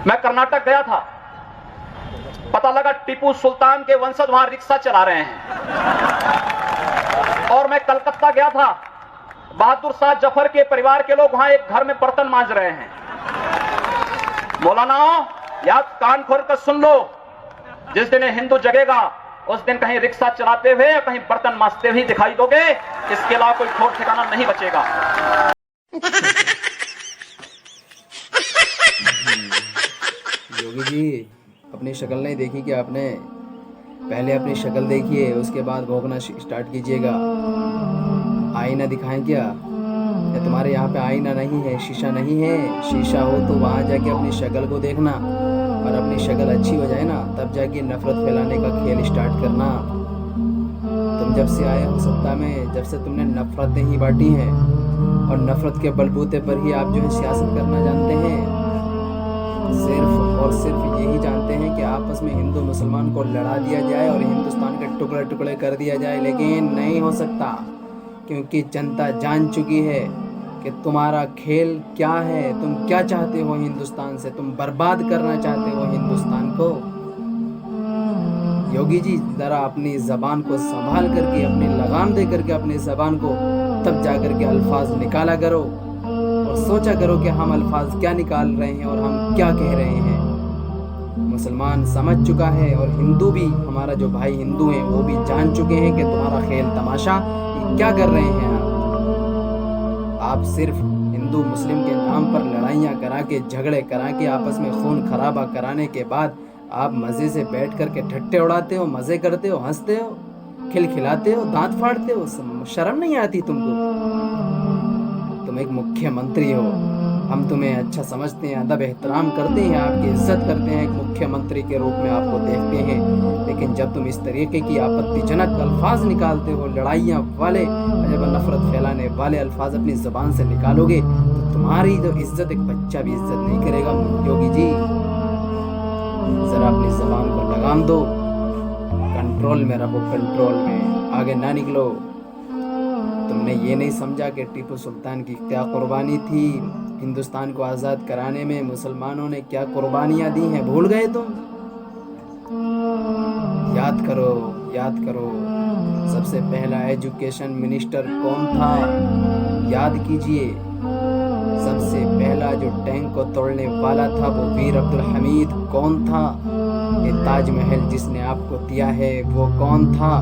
میں کرناٹک گیا تھا, پتہ لگا ٹیپو سلطان کے ونشج وہاں رکشہ چلا رہے ہیں. اور میں کلکتہ گیا تھا, بہادر شاہ ظفر کے پریوار کے لوگ وہاں ایک گھر میں برتن مانج رہے ہیں. مولانا یاد کان کھول کر سن لو, جس دن ہندو جگے گا اس دن کہیں رکشہ چلاتے ہوئے کہیں برتن مانجتے ہوئے دکھائی دو گے, اس کے علاوہ کوئی ٹھور ٹھکانا نہیں بچے گا. یوگی جی اپنی شکل نہیں دیکھی کیا آپ نے؟ پہلے اپنی شکل دیکھیے, اس کے بعد بھونکنا اسٹارٹ کیجیے گا. آئینہ دکھائیں کیا؟ یا تمہارے یہاں پہ آئینہ نہیں ہے, شیشہ نہیں ہے؟ شیشہ ہو تو وہاں جا کے اپنی شکل کو دیکھنا, اور اپنی شکل اچھی ہو جائے نا تب جا کے نفرت پھیلانے کا کھیل اسٹارٹ کرنا. تم جب سے آئے ہو سطح میں, جب سے تم نے نفرتیں ہی بانٹی ہیں, اور نفرت کے بلبوتے پر ہی آپ جو ہے سیاست کرنا جانتے ہیں. صرف اور صرف یہی جانتے ہیں کہ آپس میں ہندو مسلمان کو لڑا دیا جائے اور ہندوستان کے ٹکڑے ٹکڑے کر دیا جائے, لیکن نہیں ہو سکتا, کیونکہ جنتا جان چکی ہے کہ تمہارا کھیل کیا ہے. تم کیا چاہتے ہو ہندوستان سے؟ تم برباد کرنا چاہتے ہو ہندوستان کو. یوگی جی ذرا اپنی زبان کو سنبھال کر کے, اپنی لگام دے کر کے اپنی زبان کو تب جا کر کے الفاظ نکالا کرو, اور سوچا کرو کہ ہم الفاظ کیا نکال رہے ہیں اور ہم کیا کہہ رہے ہیں. مسلمان سمجھ چکا ہے, اور ہندو بھی, ہمارا جو بھائی ہندو ہیں وہ بھی جان چکے ہیں کہ تمہارا کھیل تماشا یہ کیا کر رہے ہیں. آپ صرف ہندو مسلم کے نام پر لڑائیاں کرا کے, جھگڑے کرا کے, آپس میں خون خرابہ کرانے کے بعد آپ مزے سے بیٹھ کر کے ٹھٹے اڑاتے ہو, مزے کرتے ہو, ہنستے ہو, کھلکھلاتے ہو, دانت پھاڑتے ہو. شرم نہیں آتی تم کو؟ تم ایک مکھیہ منتری ہو, ہم تمہیں اچھا سمجھتے ہیں, ادب احترام کرتے ہیں, آپ کی عزت کرتے ہیں, ایک مکھیہ منتری کے روپ میں آپ کو دیکھتے ہیں. لیکن جب تم اس طریقے کی آپتی جنک الفاظ نکالتے ہو, لڑائیاں والے, جب نفرت پھیلانے والے الفاظ اپنی زبان سے نکالو گے تو تمہاری جو عزت, ایک بچہ بھی عزت نہیں کرے گا. یوگی جی ذرا اپنی زبان کو لگام دو, کنٹرول میں رہو, کنٹرول میں, آگے نہ نکلو. تم نے یہ نہیں سمجھا کہ ٹیپو سلطان کی کیا قربانی تھی ہندوستان کو آزاد کرانے میں, مسلمانوں نے کیا قربانیاں دی ہیں, بھول گئے تم؟ یاد کرو, یاد کرو, سب سے پہلا ایجوکیشن منسٹر کون تھا, یاد کیجئے. سب سے پہلا جو ٹینک کو توڑنے والا تھا وہ ویر عبدالحمید کون تھا. یہ تاج محل جس نے آپ کو دیا ہے وہ کون تھا.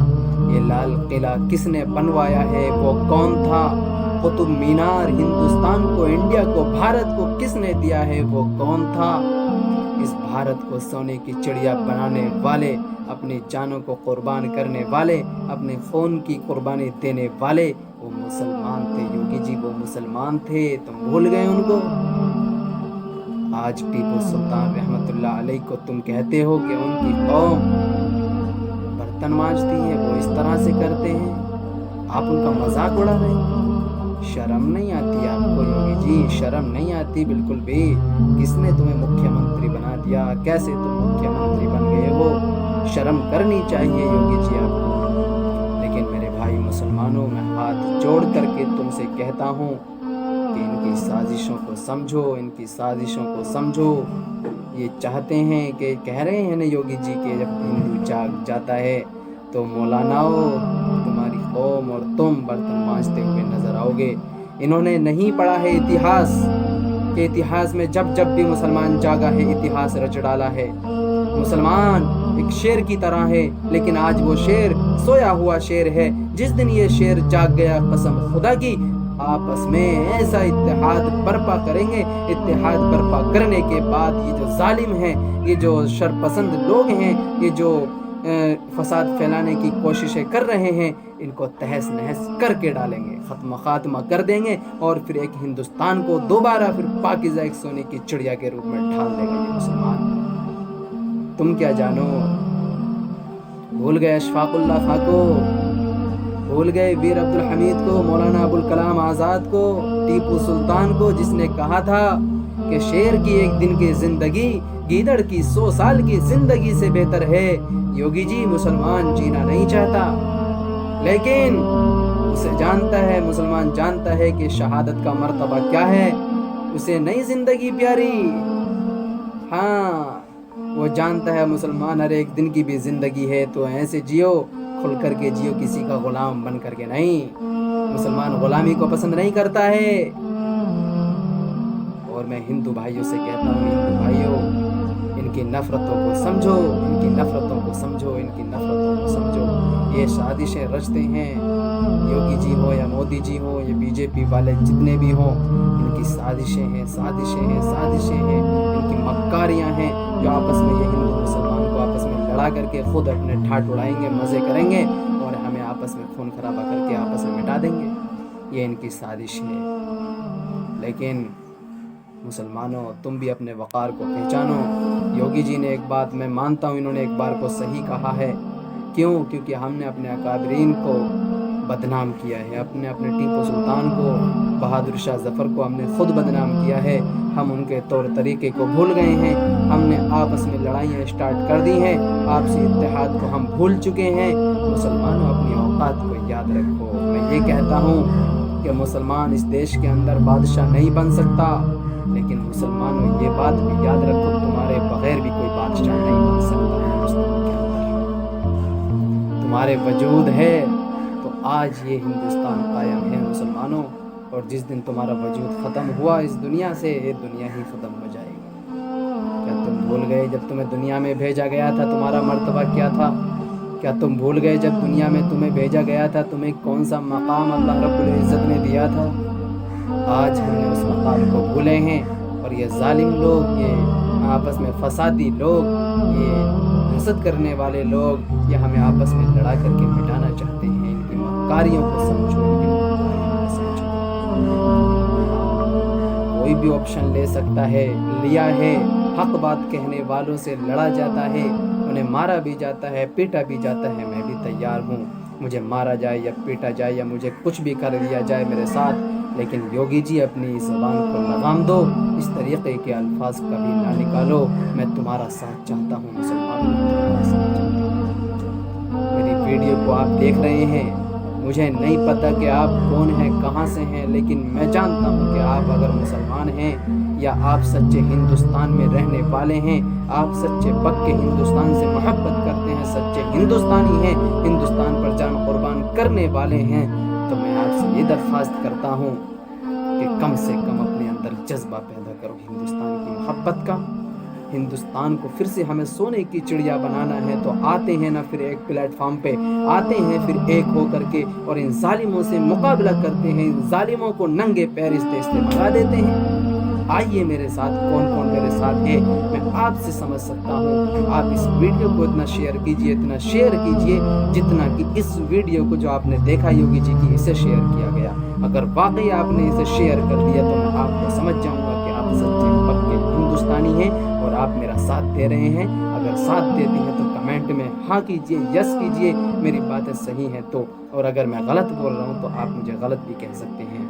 یہ لال قلعہ کس نے بنوایا ہے وہ کون تھا. قطب مینار ہندوستان کو, انڈیا کو, بھارت کو کس نے دیا ہے وہ کون تھا. اس بھارت کو سونے کی چڑیا بنانے والے, اپنی جانوں کو قربان کرنے والے, اپنے خون کی قربانی دینے والے, وہ مسلمان تھے. یوگی جی وہ مسلمان تھے, تم بھول گئے ان کو. آج ٹیپو سلطان رحمت اللہ علیہ کو تم کہتے ہو کہ ان کی قوم برتن مانجتی ہے, وہ اس طرح سے کرتے ہیں, آپ ان کا مذاق اڑا رہے ہیں. شرم نہیں آتی آپ کو یوگی جی, شرم نہیں آتی بالکل بھی. کس نے تمہیں مکھیہ منتری بنا دیا, کیسے تم مکھیہ منتری بن گئے ہو؟ شرم کرنی چاہیے یوگی جی آپ کو. لیکن میرے بھائی مسلمانوں, میں ہاتھ جوڑ کر کے تم سے کہتا ہوں کہ ان کی سازشوں کو سمجھو, ان کی سازشوں کو سمجھو. یہ چاہتے ہیں کہ, کہہ رہے ہیں نا یوگی جی کہ جب ہندو جاگ جاتا ہے تو مولاناؤ, تمہاری قوم اور تم برتن مانجتے ہوئے نظر آؤ گے. انہوں نے نہیں پڑھا ہے اتہاس, کہ اتہاس میں جب جب بھی مسلمان جاگا ہے اتہاس رچ ڈالا ہے. مسلمان ایک شیر کی طرح ہے, لیکن آج وہ شیر سویا ہوا شیر ہے. جس دن یہ شیر جاگ گیا, قسم خدا کی آپس میں ایسا اتحاد برپا کریں گے. اتحاد برپا کرنے کے بعد یہ جو ظالم ہیں, یہ جو شرپسند لوگ ہیں, یہ جو فساد پھیلانے کی کوششیں کر رہے ہیں, ان کو تہس نہس کر کے ڈالیں گے, ختم خاتمہ کر دیں گے, اور پھر ایک ہندوستان کو دوبارہ پھر پاکیزہ ایک سونے کی چڑیا کے روپ میں ڈھال دیں گے یہ مسلمان. تم کیا جانو؟ بھول گئے اشفاق اللہ خان کو, بھول گئے ویر عبدالحمید کو, مولانا ابوالکلام آزاد کو, ٹیپو سلطان کو, جس نے کہا تھا کہ شیر کی ایک دن کی زندگی گیدڑ کی 100 سال کی زندگی سے بہتر ہے. یوگی جی مسلمان جینا نہیں چاہتا, لیکن اسے جانتا ہے, مسلمان جانتا ہے کہ شہادت کا مرتبہ کیا ہے. اسے نئی زندگی پیاری. ہاں وہ جانتا ہے مسلمان ہر ایک دن کی بھی زندگی ہے، تو ایسے جیو، کھل کر کے جیو، کسی کا غلام بن کر کے نہیں۔ مسلمان غلامی کو پسند نہیں کرتا ہے۔ اور میں ہندو بھائیوں سے کہتا ہوں، ہندو بھائیوں، ان کی نفرتوں کو سمجھو، ان کی نفرتوں کو سمجھو، ان کی نفرتوں کو سمجھو۔ یہ سازشیں رچتے ہیں، یوگی جی ہو یا مودی جی ہو یا بی جے پی والے جتنے بھی ہوں، ان کی سازشیں ہیں، سازشیں ہیں، سازشیں ہیں، ان کی مکاریاں ہیں، جو آپس میں یہ ہندو مسلمان کو آپس میں لڑا کر کے خود اپنے ٹھاٹ اڑائیں گے، مزے کریں گے، اور ہمیں آپس میں خون خرابہ کر کے آپس میں مٹا دیں گے۔ یہ ان کی سازش ہے۔ لیکن مسلمانوں، تم بھی اپنے وقار کو پہچانو۔ یوگی جی نے ایک بات میں مانتا ہوں، انہوں نے ایک بار کو صحیح کہا ہے۔ کیوں؟ کیونکہ ہم نے اپنے اکابرین کو بدنام کیا ہے، اپنے ٹیپو سلطان کو، بہادر شاہ ظفر کو ہم نے خود بدنام کیا ہے۔ ہم ان کے طور طریقے کو بھول گئے ہیں، ہم نے آپس میں لڑائیاں اسٹارٹ کر دی ہیں، آپسی اتحاد کو ہم بھول چکے ہیں۔ مسلمانوں، اپنی اوقات کو یاد رکھو۔ میں یہ کہتا ہوں کہ مسلمان اس دیش کے اندر بادشاہ نہیں بن سکتا، لیکن مسلمانوں یہ بات بھی یاد رکھو، تمہارے بغیر بھی کوئی بادشاہ نہیں بن سکتا ہندوستان کے اندر۔ تمہارے وجود ہے تو آج یہ ہندوستان قائم ہے مسلمانوں، اور جس دن تمہارا وجود ختم ہوا اس دنیا سے، یہ دنیا ہی ختم ہو جائے گی۔ کیا تم بھول گئے جب تمہیں دنیا میں بھیجا گیا تھا تمہارا مرتبہ کیا تھا؟ کیا تم بھول گئے جب دنیا میں تمہیں بھیجا گیا تھا تمہیں کون سا مقام اللہ رب العزت نے دیا تھا؟ آج ہم نے اس مقام کو بھولے ہیں، اور یہ ظالم لوگ، یہ آپس میں فسادی لوگ، یہ حسد کرنے والے لوگ، یہ ہمیں آپس میں لڑا کر کے مٹانا چاہتے ہیں۔ ان کی مکاریوں کو سمجھو، ان کی مکاریوں کو سمجھو۔ کوئی بھی آپشن لے سکتا ہے، لیا ہے۔ حق بات کہنے والوں سے لڑا جاتا ہے، انہیں مارا بھی جاتا ہے، پیٹا بھی جاتا ہے۔ میں بھی تیار ہوں، مجھے مارا جائے یا پیٹا جائے یا مجھے کچھ بھی کر دیا جائے میرے ساتھ، لیکن یوگی جی اپنی زبان کو لگام دو، اس طریقے کے الفاظ کبھی نہ نکالو۔ میں تمہارا ساتھ چاہتا ہوں مسلمانوں، میں تمہارا ساتھ چاہتا ہوں۔ میری ویڈیو کو آپ دیکھ رہے ہیں، مجھے نہیں پتا کہ آپ کون ہیں، کہاں سے ہیں، لیکن میں جانتا ہوں کہ آپ اگر مسلمان ہیں یا آپ سچے ہندوستان میں رہنے والے ہیں، آپ سچے پکے ہندوستان سے محبت کرتے ہیں، سچے ہندوستانی ہیں، ہندوستان پر جان قربان کرنے والے ہیں، تو میں آپ سے یہ درخواست کرتا ہوں کہ کم سے کم اپنے اندر جذبہ پیدا کرو ہندوستان کی محبت کا۔ ہندوستان کو پھر سے ہمیں سونے کی چڑیا بنانا ہے، تو آتے ہیں نا پھر ایک پلیٹ فارم پہ، آتے ہیں پھر ایک ہو کر کے، اور ان ظالموں سے مقابلہ کرتے ہیں، ان ظالموں کو ننگے پیر اس دیش سے بھگا دیتے ہیں۔ آئیے میرے ساتھ، کون کون میرے ساتھ ہے میں آپ سے سمجھ سکتا ہوں۔ آپ اس ویڈیو کو اتنا شیئر کیجئے، اتنا شیئر کیجئے جتنا کہ اس ویڈیو کو جو آپ نے دیکھا یوگی جی کی، اسے شیئر کیا گیا۔ اگر واقعی آپ نے اسے شیئر کر دیا تو میں آپ کو سمجھ جاؤں گا کہ آپ سچے پکے ہندوستانی ہیں اور آپ میرا ساتھ دے رہے ہیں۔ اگر ساتھ دیتی ہیں تو کمنٹ میں ہاں کیجئے، یس کیجئے، میری باتیں صحیح ہیں تو، اور اگر میں غلط بول رہا ہوں تو آپ مجھے غلط بھی کہہ سکتے ہیں،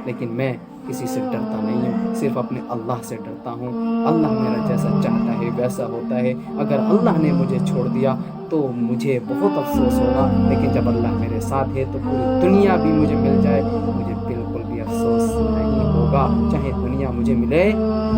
لیکن میں کسی سے ڈرتا نہیں ہوں، صرف اپنے اللہ سے ڈرتا ہوں۔ اللہ میرا جیسا چاہتا ہے ویسا ہوتا ہے۔ اگر اللہ نے مجھے چھوڑ دیا تو مجھے بہت افسوس ہوگا، لیکن جب اللہ میرے ساتھ ہے تو پوری دنیا بھی مجھے مل جائے، مجھے بالکل بھی افسوس نہیں ہوگا، چاہے دنیا مجھے ملے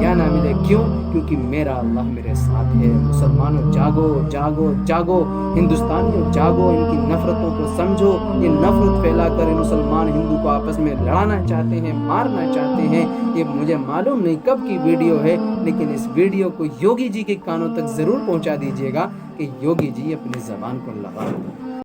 یا نہ ملے۔ کیوں؟ کیونکہ میرا اللہ میرے ساتھ ہے۔ مسلمانوں جاگو، جاگو، جاگو، ہندوستانیوں جاگو، ان کی نفرتوں کو سمجھو۔ یہ نفرت پھیلا کر مسلمان ہندو کو آپس میں لڑانا چاہتے ہیں، مارنا چاہتے ہیں۔ یہ مجھے معلوم نہیں کب کی ویڈیو ہے، لیکن اس ویڈیو کو یوگی جی کے کانوں تک ضرور پہنچا دیجیے گا کہ یوگی جی اپنی زبان کو لگا دو۔